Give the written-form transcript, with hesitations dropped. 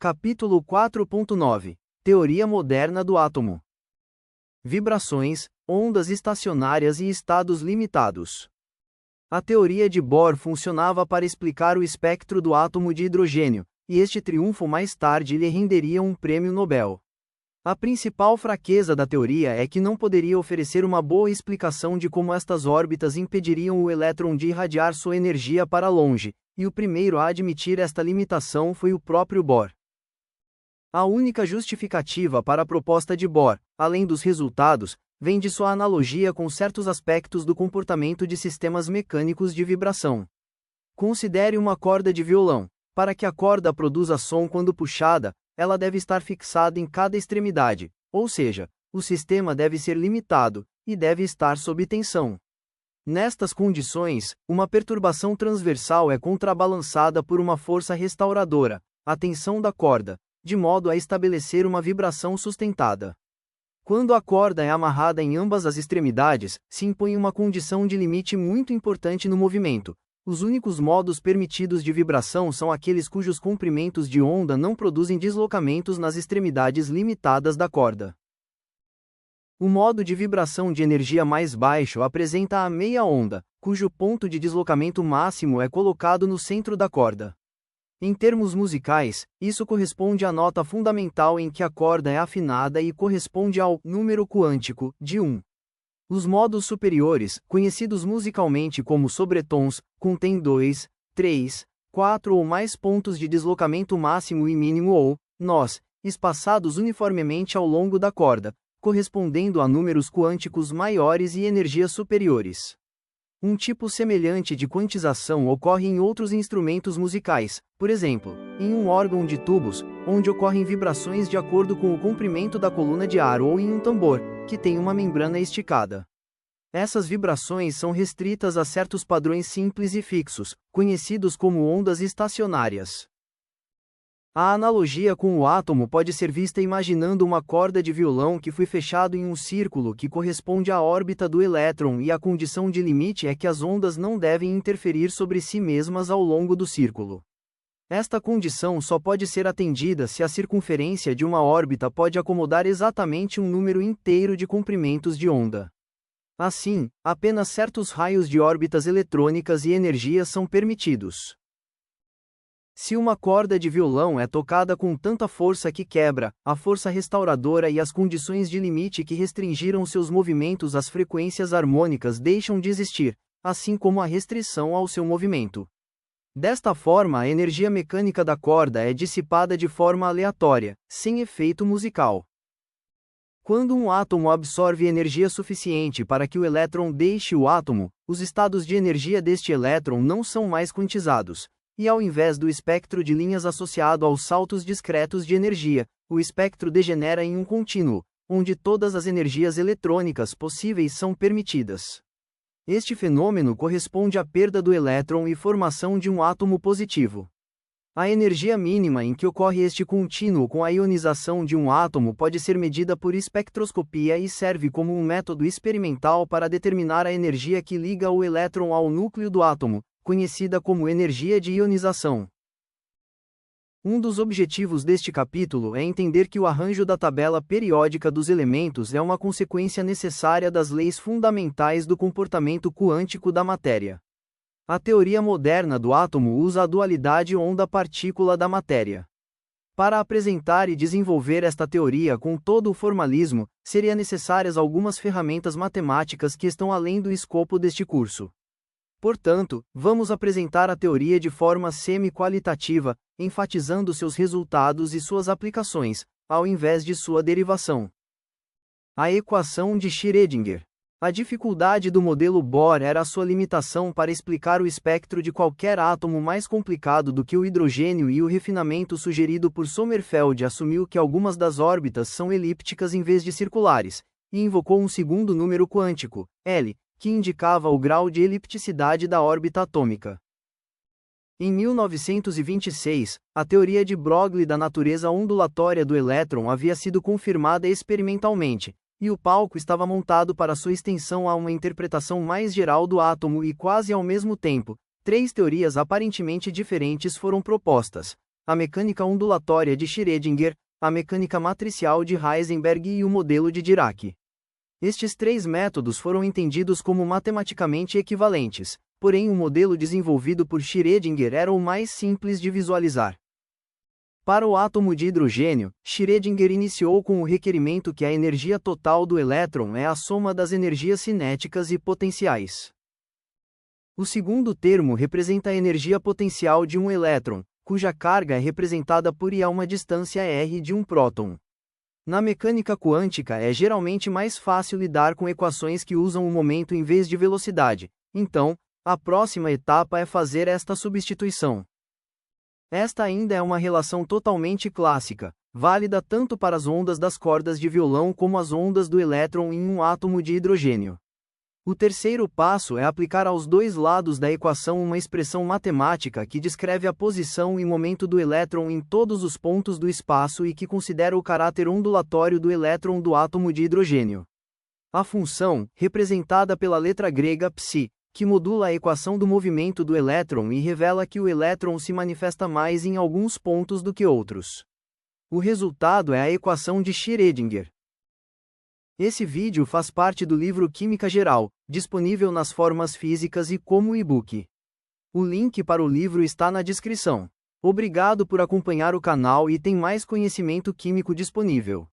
Capítulo 4.9 Teoria moderna do átomo. Vibrações, ondas estacionárias e estados limitados. A teoria de Bohr funcionava para explicar o espectro do átomo de hidrogênio, e este triunfo mais tarde lhe renderia um prêmio Nobel. A principal fraqueza da teoria é que não poderia oferecer uma boa explicação de como estas órbitas impediriam o elétron de irradiar sua energia para longe, e o primeiro a admitir esta limitação foi o próprio Bohr. A única justificativa para a proposta de Bohr, além dos resultados, vem de sua analogia com certos aspectos do comportamento de sistemas mecânicos de vibração. Considere uma corda de violão. Para que a corda produza som quando puxada, ela deve estar fixada em cada extremidade, ou seja, o sistema deve ser limitado, e deve estar sob tensão. Nestas condições, uma perturbação transversal é contrabalançada por uma força restauradora, a tensão da corda, de modo a estabelecer uma vibração sustentada. Quando a corda é amarrada em ambas as extremidades, se impõe uma condição de limite muito importante no movimento. Os únicos modos permitidos de vibração são aqueles cujos comprimentos de onda não produzem deslocamentos nas extremidades limitadas da corda. O modo de vibração de energia mais baixo apresenta a meia onda, cujo ponto de deslocamento máximo é colocado no centro da corda. Em termos musicais, isso corresponde à nota fundamental em que a corda é afinada e corresponde ao número quântico de 1. Os modos superiores, conhecidos musicalmente como sobretons, contêm 2, 3, 4 ou mais pontos de deslocamento máximo e mínimo ou nós, espaçados uniformemente ao longo da corda, correspondendo a números quânticos maiores e energias superiores. Um tipo semelhante de quantização ocorre em outros instrumentos musicais, por exemplo, em um órgão de tubos, onde ocorrem vibrações de acordo com o comprimento da coluna de ar ou em um tambor, que tem uma membrana esticada. Essas vibrações são restritas a certos padrões simples e fixos, conhecidos como ondas estacionárias. A analogia com o átomo pode ser vista imaginando uma corda de violão que foi fechado em um círculo que corresponde à órbita do elétron e a condição de limite é que as ondas não devem interferir sobre si mesmas ao longo do círculo. Esta condição só pode ser atendida se a circunferência de uma órbita pode acomodar exatamente um número inteiro de comprimentos de onda. Assim, apenas certos raios de órbitas eletrônicas e energias são permitidos. Se uma corda de violão é tocada com tanta força que quebra, a força restauradora e as condições de limite que restringiram seus movimentos às frequências harmônicas deixam de existir, assim como a restrição ao seu movimento. Desta forma, a energia mecânica da corda é dissipada de forma aleatória, sem efeito musical. Quando um átomo absorve energia suficiente para que o elétron deixe o átomo, os estados de energia deste elétron não são mais quantizados. E ao invés do espectro de linhas associado aos saltos discretos de energia, o espectro degenera em um contínuo, onde todas as energias eletrônicas possíveis são permitidas. Este fenômeno corresponde à perda do elétron e formação de um átomo positivo. A energia mínima em que ocorre este contínuo com a ionização de um átomo pode ser medida por espectroscopia e serve como um método experimental para determinar a energia que liga o elétron ao núcleo do átomo, conhecida como energia de ionização. Um dos objetivos deste capítulo é entender que o arranjo da tabela periódica dos elementos é uma consequência necessária das leis fundamentais do comportamento quântico da matéria. A teoria moderna do átomo usa a dualidade onda-partícula da matéria. Para apresentar e desenvolver esta teoria com todo o formalismo, seriam necessárias algumas ferramentas matemáticas que estão além do escopo deste curso. Portanto, vamos apresentar a teoria de forma semi-qualitativa, enfatizando seus resultados e suas aplicações, ao invés de sua derivação. A equação de Schrödinger. A dificuldade do modelo Bohr era a sua limitação para explicar o espectro de qualquer átomo mais complicado do que o hidrogênio e o refinamento sugerido por Sommerfeld assumiu que algumas das órbitas são elípticas em vez de circulares, e invocou um segundo número quântico, L, que indicava o grau de elipticidade da órbita atômica. Em 1926, a teoria de Broglie da natureza ondulatória do elétron havia sido confirmada experimentalmente, e o palco estava montado para sua extensão a uma interpretação mais geral do átomo e quase ao mesmo tempo, três teorias aparentemente diferentes foram propostas: a mecânica ondulatória de Schrödinger, a mecânica matricial de Heisenberg e o modelo de Dirac. Estes três métodos foram entendidos como matematicamente equivalentes, porém o modelo desenvolvido por Schrödinger era o mais simples de visualizar. Para o átomo de hidrogênio, Schrödinger iniciou com o requerimento que a energia total do elétron é a soma das energias cinéticas e potenciais. O segundo termo representa a energia potencial de um elétron, cuja carga é representada por I a uma distância r de um próton. Na mecânica quântica é geralmente mais fácil lidar com equações que usam o momento em vez de velocidade, então, a próxima etapa é fazer esta substituição. Esta ainda é uma relação totalmente clássica, válida tanto para as ondas das cordas de violão como as ondas do elétron em um átomo de hidrogênio. O terceiro passo é aplicar aos dois lados da equação uma expressão matemática que descreve a posição e momento do elétron em todos os pontos do espaço e que considera o caráter ondulatório do elétron do átomo de hidrogênio. A função, representada pela letra grega psi, que modula a equação do movimento do elétron e revela que o elétron se manifesta mais em alguns pontos do que outros. O resultado é a equação de Schrödinger. Esse vídeo faz parte do livro Química Geral, disponível nas formas físicas e como e-book. O link para o livro está na descrição. Obrigado por acompanhar o canal e tem mais conhecimento químico disponível.